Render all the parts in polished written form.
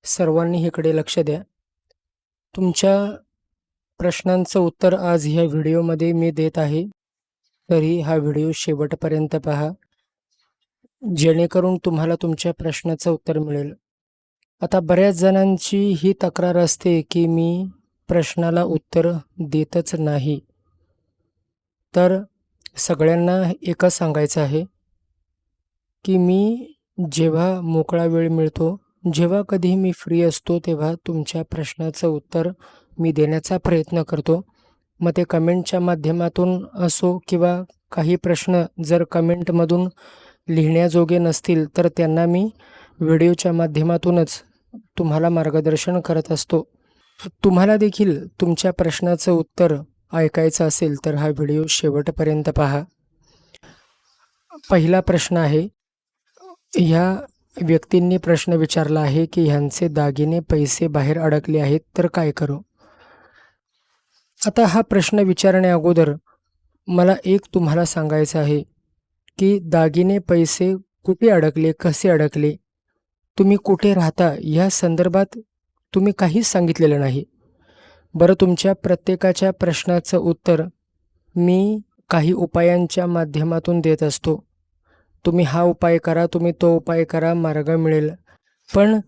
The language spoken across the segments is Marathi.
सर्वांनी इकडे लक्ष द्या. तुमच्या प्रश्नांचं उत्तर आज ह्या व्हिडिओमध्ये मी देत आहे. तरी हा व्हिडिओ शेवटपर्यंत पहा, जेणेकरून तुम्हाला तुमच्या प्रश्नाचं उत्तर मिळेल. आता बऱ्याच जणांची ही तक्रार असते की मी प्रश्नाला उत्तर देतच नाही. तर सगळ्यांना एकच सांगायचं आहे की मी जेव्हा मोकळा वेळ मिळतो, जेव्हा कधी मी फ्री असतो, तेव्हा तुमच्या प्रश्नाचं उत्तर मी देण्याचा प्रयत्न करतो. मग ते कमेंटच्या माध्यमातून असो किंवा काही प्रश्न जर कमेंटमधून लिहिण्याजोगे नसतील तर त्यांना मी व्हिडिओच्या माध्यमातूनच तुम्हाला मार्गदर्शन करत असतो. तुम्हाला देखील तुमच्या प्रश्नाचं उत्तर ऐकायचं असेल तर हा व्हिडिओ शेवटपर्यंत पहा. पहिला प्रश्न आहे, ह्या व्यक्तींनी प्रश्न विचारला आहे की ह्यांचे दागिने पैसे बाहेर अडकले आहेत तर काय करू. आता हा प्रश्न विचारण्या अगोदर मला एक तुम्हाला सांगायचं आहे की दागिने पैसे कुठे अडकले, कसे अडकले, तुम्ही कुठे राहता या संदर्भात तुम्ही काहीच सांगितलेलं नाही. बरं, तुमच्या प्रत्येकाच्या प्रश्नाचं उत्तर मी काही उपायांच्या माध्यमातून देत असतो. तुम्ही हा उपाय करा, तुम्ही तो उपाय करा, मार्ग मिळेल. पण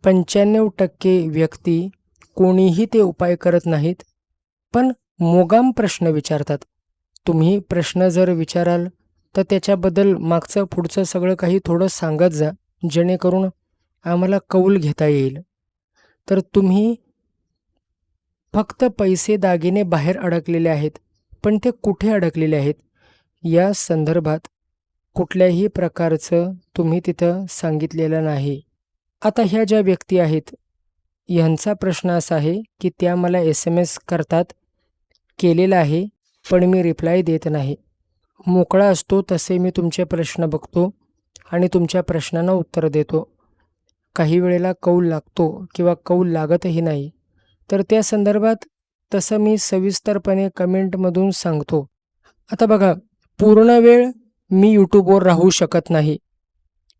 95% व्यक्ती कोणीही ते उपाय करत नाहीत, पण मोगाम प्रश्न विचारतात. तुम्ही प्रश्न जर विचाराल तर त्याच्याबद्दल मागचं पुढचं सगळं काही थोडं सांगत जा, जेणेकरून आम्हाला कौल घेता येईल. तर तुम्ही फक्त पैसे दागिने बाहेर अडकलेले आहेत, पण ते कुठे अडकलेले आहेत या संदर्भात कुठल्याही प्रकारचं तुम्ही तिथं सांगितलेलं नाही. आता ह्या ज्या व्यक्ती आहेत ह्यांचा प्रश्न असा आहे की त्या मला SMS करतात, केलेला आहे, पण मी रिप्लाय देत नाही. मोकळा असतो तसे मी तुमचे प्रश्न बघतो आणि तुमच्या प्रश्नांना उत्तर देतो. काही वेळेला कौल लागतो किंवा कौल लागतही नाही, तर त्या संदर्भात तसं मी सविस्तरपणे कमेंटमधून सांगतो. आता बघा, पूर्ण वेळ मी यूट्यूबवर राहू शकत नाही,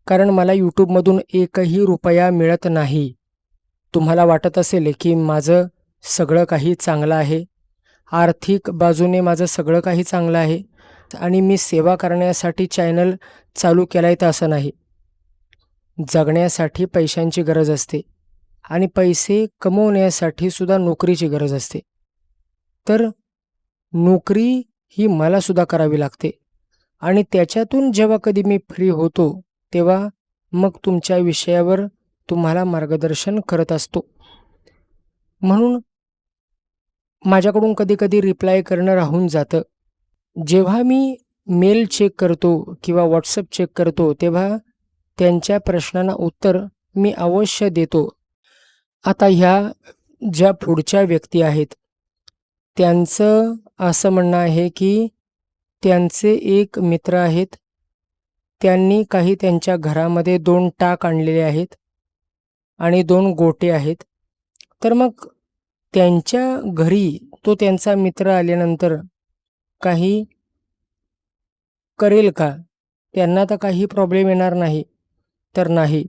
कारण मला यूट्यूबमधून एकही रुपया मिळत नाही. तुम्हाला वाटत असेल की माझं सगळं काही चांगलं आहे, आर्थिक बाजूने माझं सगळं काही चांगलं आहे आणि मी सेवा करण्यासाठी चॅनल चालू केला आहे, तर असं नाही. जगण्यासाठी पैशांची गरज असते आणि पैसे कमवण्यासाठी सुद्धा नोकरीची गरज असते. तर नोकरी ही मला सुद्धा करावी लागते आणि त्याच्यातून जेव्हा कधी मी फ्री होतो तेव्हा मग तुमच्या विषयावर तुम्हाला मार्गदर्शन करत असतो. म्हणून माझ्याकडून कधी कधी रिप्लाय करणं राहून जातं. जेव्हा मी मेल चेक करतो किंवा व्हॉट्सअप चेक करतो तेव्हा त्यांच्या प्रश्नांना उत्तर मी अवश्य देतो. आता ह्या ज्या पुढच्या व्यक्ती आहेत त्यांचं असं म्हणणं आहे की त्यांचे एक मित्र आहेत, त्यांनी काही त्यांच्या घरामध्ये 2 टाक आणलेले आहेत आणि 2 गोटे आहेत. तर मग त्यांच्या घरी तो त्यांचा मित्र आल्यानंतर काही करेल का? त्यांना तर काही प्रॉब्लेम येणार नाही. तर नाही,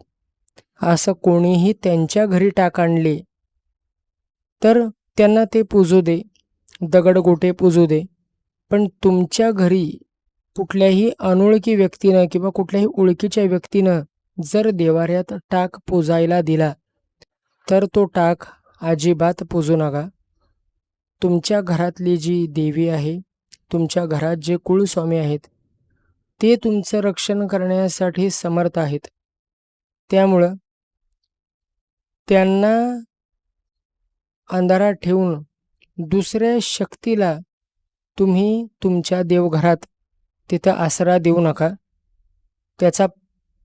असं कोणीही त्यांच्या घरी टाक आणले तर त्यांना ते पूजू दे, दगडगोटे पूजू दे. पण तुमच्या घरी कुठल्याही अनोळखी व्यक्तीनं किंवा कुठल्याही ओळखीच्या व्यक्तीनं जर देवाऱ्यात टाक पूजायला दिला तर तो टाक अजिबात पूजू नका. तुमच्या घरातली जी देवी आहे, तुमच्या घरात जे कुलस्वामी आहेत, ते तुमचं रक्षण करण्यासाठी समर्थ आहेत. त्यामुळं त्यांना अंधारात ठेवून दुसऱ्या शक्तीला तुम्ही तुमच्या देवघरात तिथं आसरा देऊ नका. त्याचा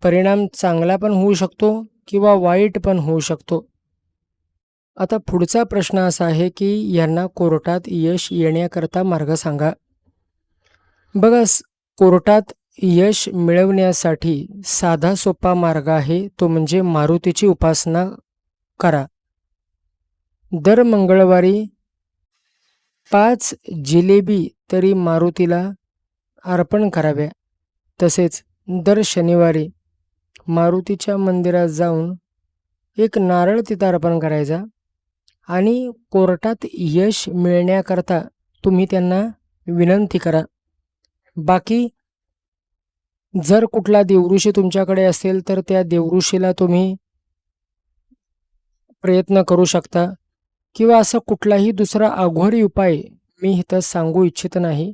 परिणाम चांगला पण होऊ शकतो किंवा वाईट पण होऊ शकतो. आता पुढचा प्रश्न असा आहे की यांना कोर्टात यश येण्याकरता मार्ग सांगा. बघा, कोर्टात यश मिळवण्यासाठी साधा सोपा मार्ग आहे, तो म्हणजे मारुतीची उपासना करा. दर मंगळवारी 5 जिलेबी तरी मारुतीला अर्पण कराव्या. तसेच दर शनिवारी मारुतीच्या मंदिरात जाऊन एक नारळ तिथं अर्पण करायचा आणि कोर्टात यश मिळण्याकरता तुम्ही त्यांना विनंती करा. बाकी जर कुठला देवऋषी तुमच्याकडे असेल तर त्या देवऋषीला तुम्ही प्रयत्न करू शकता किंवा असा कुठलाही दुसरा अघोरी उपाय मी इथं सांगू इच्छित नाही.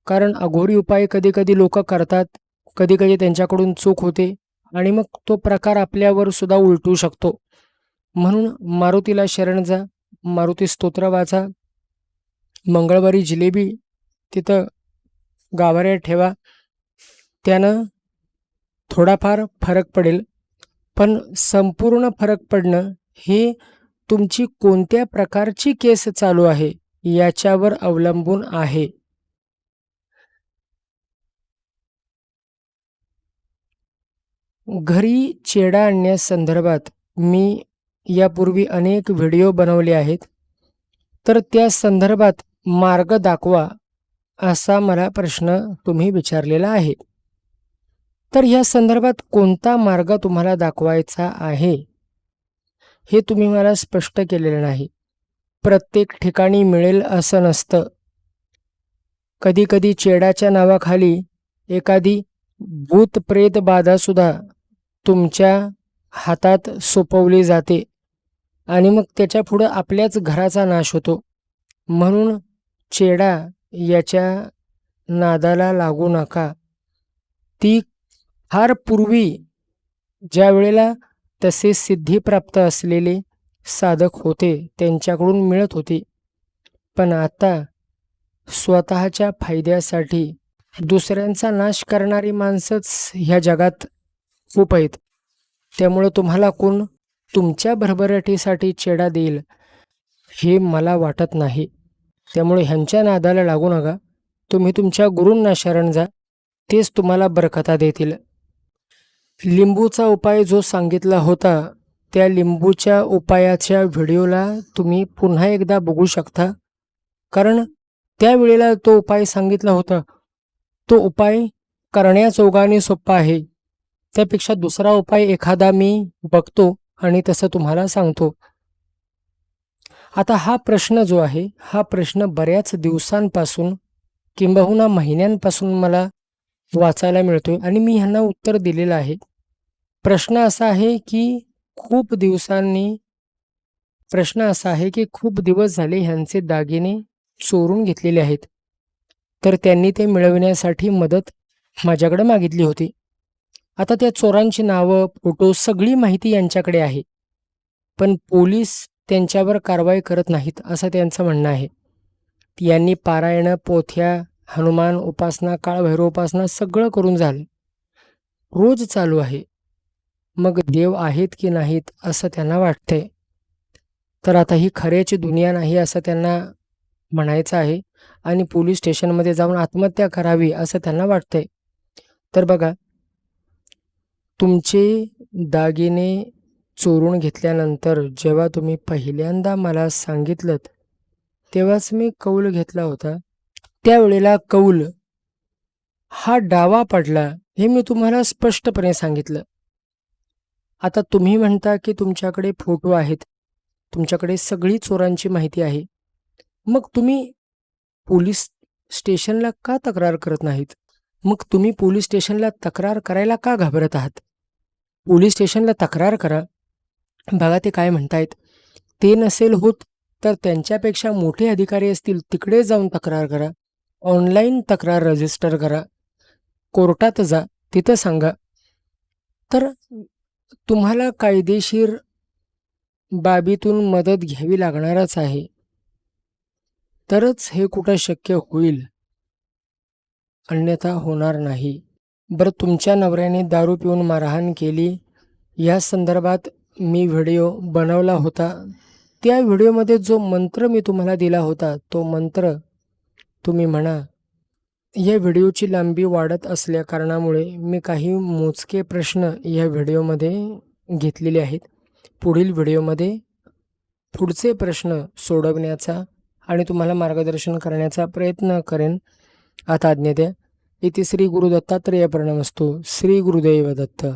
कारण अघोरी उपाय कधी कधी लोक करतात, कधी कधी त्यांच्याकडून चूक होते आणि मग तो प्रकार आपल्यावर सुद्धा उलटू शकतो. म्हणून मारुतीला शरण जा, मारुती स्तोत्र वाचा, मंगळवारी जिलेबी तिथं गाभाऱ्यात ठेवा. त्यानं थोडाफार फरक पडेल. पण संपूर्ण फरक पडणं हे तुमची कोणत्या प्रकारची केस चालू आहे याच्यावर अवलंबून आहे. घरी चेडा आणण्यासंदर्भात मी यापूर्वी अनेक व्हिडिओ बनवले आहेत. तर त्या संदर्भात मार्ग दाखवा असा मला प्रश्न तुम्ही विचारलेला आहे. तर या संदर्भात कोणता मार्ग तुम्हाला दाखवायचा आहे हे तुम्ही मला स्पष्ट केलेलं नाही. प्रत्येक ठिकाणी मिळेल असं नसतं. कधी कधी चेडाच्या नावाखाली एखादी भूत प्रेत बाधा सुद्धा तुमच्या हातात सोपवली जाते आणि मग त्याच्या पुढं आपल्याच घराचा नाश होतो. म्हणून चेडा याच्या नादाला लागू नका. ती फार पूर्वी ज्या वेळेला तसे सिद्धिप्राप्त असलेले साधक होते त्यांच्याकडून मिळत होती. पण आता स्वतःच्या फायद्यासाठी दुसऱ्यांचा नाश करणारी माणसंच ह्या जगात खूप आहेत. त्यामुळं तुम्हाला कोण तुमच्या भरभराटीसाठी चेडा देईल हे मला वाटत नाही. त्यामुळे ह्यांच्या नादाला लागू नका. तुम्ही तुमच्या गुरूंना शरण जा, तेच तुम्हाला बरकता देतील. लिंबूचा उपाय जो सांगितला होता त्या लिंबूच्या उपायाच्या व्हिडिओला तुम्ही पुन्हा एकदा बघू शकता. कारण त्यावेळेला तो उपाय सांगितला होता तो उपाय करण्याजोगाने सोपा आहे. त्यापेक्षा दुसरा उपाय एखादा मी बघतो आणि तसं तुम्हाला सांगतो. आता हा प्रश्न जो आहे हा प्रश्न बऱ्याच दिवसांपासून किंबहुना महिन्यांपासून मला वाचायला मिळतोय आणि मी ह्यांना उत्तर दिलेलं आहे. प्रश्न असा आहे की खूप दिवस झाले ह्यांचे दागिने चोरून घेतलेले आहेत. तर त्यांनी ते मिळविण्यासाठी मदत माझ्याकडे मागितली होती. आता त्या चोरांची नावं, फोटो, सगळी माहिती यांच्याकडे आहे. पण पोलीस त्यांच्यावर कारवाई करत नाहीत असं त्यांचं म्हणणं आहे. यांनी पारायणं, पोथ्या, हनुमान उपासना, काळभैरव उपासना सगळं करून झालं, रोज चालू आहे. मग देव आहेत की नाहीत असं त्यांना वाटतंय. तर आता ही खऱ्याची दुनिया नाही असं त्यांना म्हणायचं आहे आणि पोलीस स्टेशनमध्ये जाऊन आत्महत्या करावी असं त्यांना वाटतंय. तर बघा, तुमचे दागिने चोरून घेतल्यानंतर जेव्हा तुम्ही पहिल्यांदा मला सांगितलं तेव्हाच मी कौल घेतला होता. त्यावेळेला कौल हा डावा पडला हे मी तुम्हाला स्पष्टपणे सांगितलं. आता तुम्ही म्हणता की तुमच्याकडे फोटो आहेत, तुमच्याकडे सगळी चोरांची माहिती आहे. मग तुम्ही पोलीस स्टेशनला का तक्रार करत नाहीत? मग तुम्ही पोलीस स्टेशनला तक्रार करायला का घाबरत आहात? पोलीस स्टेशनला तक्रार करा. बघा ते काय म्हणतायत. ते नसेल होत तर त्यांच्यापेक्षा मोठे अधिकारी असतील तिकडे जाऊन तक्रार करा. ऑनलाईन तक्रार रजिस्टर करा. कोर्टात जा, तिथं सांगा. तर तुम्हाला कायदेशीर बाबीतून मदत घ्यावी लागणारच आहे. तरच हे कुठं शक्य होईल, अन्यथा होणार नाही. बरं, तुमच्या नवऱ्याने दारू पिऊन मारहाण केली या संदर्भात मी व्हिडिओ बनवला होता. त्या व्हिडिओमध्ये जो मंत्र मी तुम्हाला दिला होता तो मंत्र तुम्ही म्हणा. या व्हिडिओची लांबी वाढत असल्या कारणामुळे मी काही मोजके प्रश्न या व्हिडिओमध्ये घेतलेले आहेत. पुढील व्हिडिओमध्ये पुढचे प्रश्न सोडवण्याचा आणि तुम्हाला मार्गदर्शन करण्याचा प्रयत्न करेन. आता आज्ञा द्या. इति श्री गुरु दत्तात्रेय प्रणमस्तु. श्री गुरुदेव दत्त.